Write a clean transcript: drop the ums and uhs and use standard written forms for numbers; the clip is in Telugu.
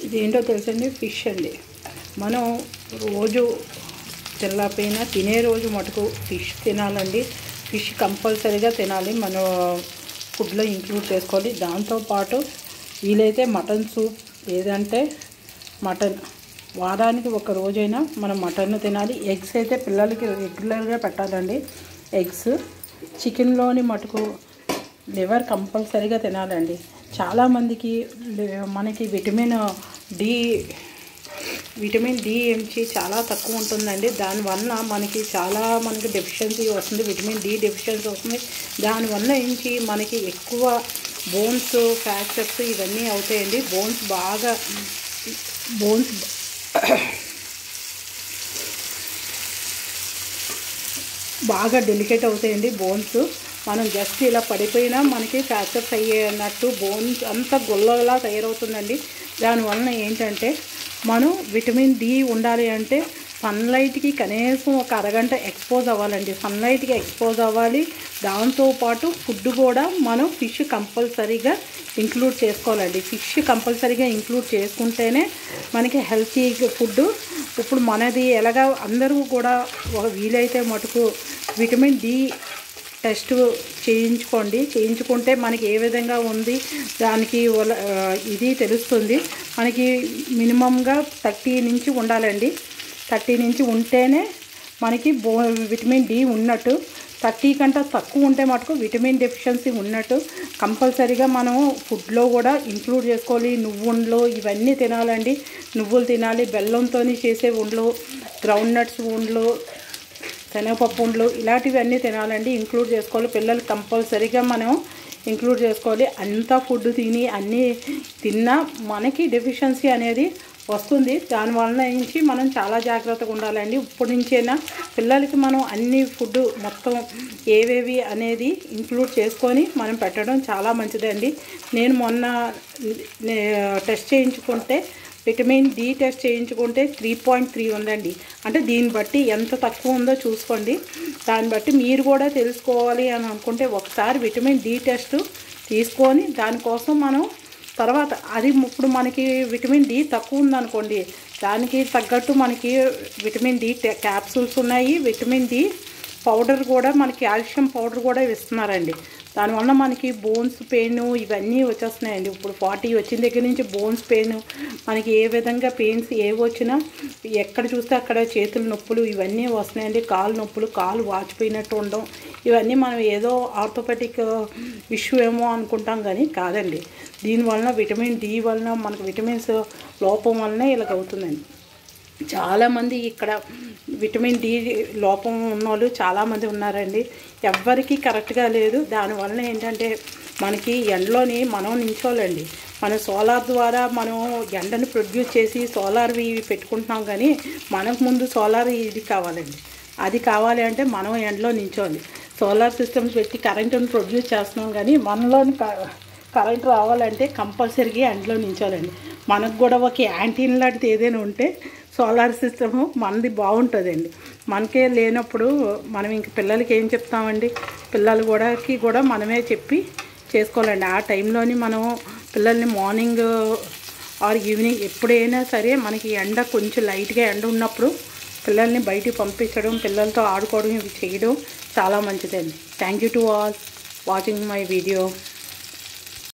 ఇదేంటో తెలుసండి, ఫిష్ అండి. మనం రోజు తెల్లపోయినా తినే రోజు మటుకు ఫిష్ తినాలండి. ఫిష్ కంపల్సరీగా తినాలి, మన ఫుడ్లో ఇంక్లూడ్ చేసుకోవాలి. దాంతోపాటు వీలైతే మటన్ సూప్, లేదంటే మటన్ వారానికి ఒక రోజైనా మనం మటన్ తినాలి. ఎగ్స్ అయితే పిల్లలకి రెగ్యులర్గా పెట్టాలండి. ఎగ్స్, చికెన్లోని మటుకు లివర్ కంపల్సరీగా తినాలండి. చాలామందికి మనకి విటమిన్ డి ఎంచి చాలా తక్కువ ఉంటుందండి. దానివల్ల మనకి డెఫిషియన్సీ వస్తుంది, విటమిన్ డి డెఫిషియన్సీ వస్తుంది. దానివల్ల ఎంచి మనకి ఎక్కువ బోన్స్ ఫ్రాక్చర్స్ ఇవన్నీ అవుతాయండి. బోన్స్ బాగా డెలికేట్ అవుతాయండి. బోన్స్ మనం జస్ట్ ఇలా పడిపోయినా మనకి ఫ్రాక్చర్స్ అయ్యేటట్టు బోన్స్ అంతా గుల్లలా తయారవుతుందండి. దానివల్ల ఏంటంటే మనం విటమిన్ డి ఉండాలి అంటే సన్లైట్కి కనీసం ఒక అరగంట ఎక్స్పోజ్ అవ్వాలండి. సన్లైట్కి ఎక్స్పోజ్ అవ్వాలి. దాంతోపాటు ఫుడ్ కూడా మనం ఫిష్ కంపల్సరీగా ఇంక్లూడ్ చేసుకోవాలండి. ఫిష్ కంపల్సరీగా ఇంక్లూడ్ చేసుకుంటేనే మనకి హెల్తీ ఫుడ్. ఇప్పుడు మనది ఎలాగా అందరూ కూడా వీలైతే మటుకు విటమిన్ డి టెస్ట్ చేయించుకుంటే మనకి ఏ విధంగా ఉంది దానికి ఇది తెలుస్తుంది. మనకి మినిమంగా 30 నుంచి ఉండాలండి. 30 నుంచి ఉంటేనే మనకి విటమిన్ డి ఉన్నట్టు. 30 కంటే తక్కువ ఉంటే మటుకు విటమిన్ డెఫిషియన్సీ ఉన్నట్టు. కంపల్సరీగా మనం ఫుడ్లో కూడా ఇంక్లూడ్ చేసుకోవాలి. నువ్వుండ్లు ఇవన్నీ తినాలండి. నువ్వులు తినాలి, బెల్లంతో చేసే ఉండ్లు, గ్రౌండ్ నట్స్ ఉండ్లు, శనగపప్పు ఉండ్లు ఇలాంటివన్నీ తినాలండి, ఇంక్లూడ్ చేసుకోవాలి. పిల్లలు కంపల్సరీగా మనం ఇంక్లూడ్ చేసుకోవాలి. అంతా ఫుడ్ తిని అన్నీ తిన్నా మనకి డెఫిషియన్సీ అనేది వస్తుంది. దానివల్ల నుంచి మనం చాలా జాగ్రత్తగా ఉండాలండి. ఇప్పటి నుంచైనా పిల్లలకి మనం అన్ని ఫుడ్ మొత్తం ఏవేవి అనేది ఇంక్లూడ్ చేసుకొని మనం పెట్టడం చాలా మంచిదండి. నేను మొన్న టెస్ట్ చేయించుకుంటే విటమిన్ డి టెస్ట్ చేయించుకుంటే 3.3 ఉందండి. అంటే దీన్ని బట్టి ఎంత తక్కువ ఉందో చూసుకోండి. దాన్ని బట్టి మీరు కూడా తెలుసుకోవాలి అని అనుకుంటే ఒకసారి విటమిన్ డి టెస్ట్ తీసుకొని దానికోసం మనం తర్వాత ఇప్పుడు మనకి విటమిన్ డి తక్కువ ఉందనుకోండి, దానికి తగ్గట్టు మనకి విటమిన్ డి క్యాప్సూల్స్ ఉన్నాయి. విటమిన్ డి పౌడర్ కూడా మనకి కాల్షియం పౌడర్ కూడా ఇస్తున్నారండి. దానివల్ల మనకి బోన్స్ పెయిన్ ఇవన్నీ వచ్చేస్తున్నాయండి. ఇప్పుడు 40 వచ్చిన దగ్గర నుంచి బోన్స్ పెయిన్, మనకి ఏ విధంగా పెయిన్స్ ఏవి వచ్చినా ఎక్కడ చూస్తే అక్కడ చేతుల నొప్పులు ఇవన్నీ వస్తున్నాయండి. కాలు నొప్పులు, కాలు వాచిపోయినట్టు ఉండడం, ఇవన్నీ మనం ఏదో ఆర్థోపెటిక్ ఇష్యూ ఏమో అనుకుంటాం కానీ కాదండి. దీనివలన విటమిన్ డి వలన మనకు విటమిన్స్ లోపం వలన ఇలాగ అవుతుందండి. చాలామంది ఇక్కడ విటమిన్ డి లోపం ఉన్నోళ్ళు చాలామంది ఉన్నారండి. ఎవ్వరికీ కరెక్ట్గా లేదు. దానివల్ల ఏంటంటే మనకి ఎండలోని మనం నించోలండి. మన సోలార్ ద్వారా మనం ఎండను ప్రొడ్యూస్ చేసి సోలార్వి పెట్టుకుంటున్నాం కానీ మనకు ముందు సోలార్ ఇది కావాలండి. అది కావాలి అంటే మనం ఎండలో నించోవాలి. సోలార్ సిస్టమ్స్ పెట్టి కరెంటును ప్రొడ్యూస్ చేస్తున్నాం కానీ మనలోని కరెంట్ రావాలంటే కంపల్సరీగా ఎండలో నించోవాలండి. మనకు కూడా ఒక యాంటీన్ లాంటిది ఏదైనా ఉంటే సోలార్ సిస్టము మనది బాగుంటుందండి. మనకే లేనప్పుడు మనం ఇంక పిల్లలకి ఏం చెప్తామండి? పిల్లలు కూడా మనమే చెప్పి చేసుకోవాలండి. ఆ టైంలోని మనం పిల్లల్ని మార్నింగ్ ఆర్ ఈవినింగ్ ఎప్పుడైనా సరే మనకి ఎండ కొంచెం లైట్గా ఎండ ఉన్నప్పుడు పిల్లల్ని బయటికి పంపించడం, పిల్లలతో ఆడుకోవడం ఇవి చేయడం చాలా మంచిదండి. Thank you to all watching my video.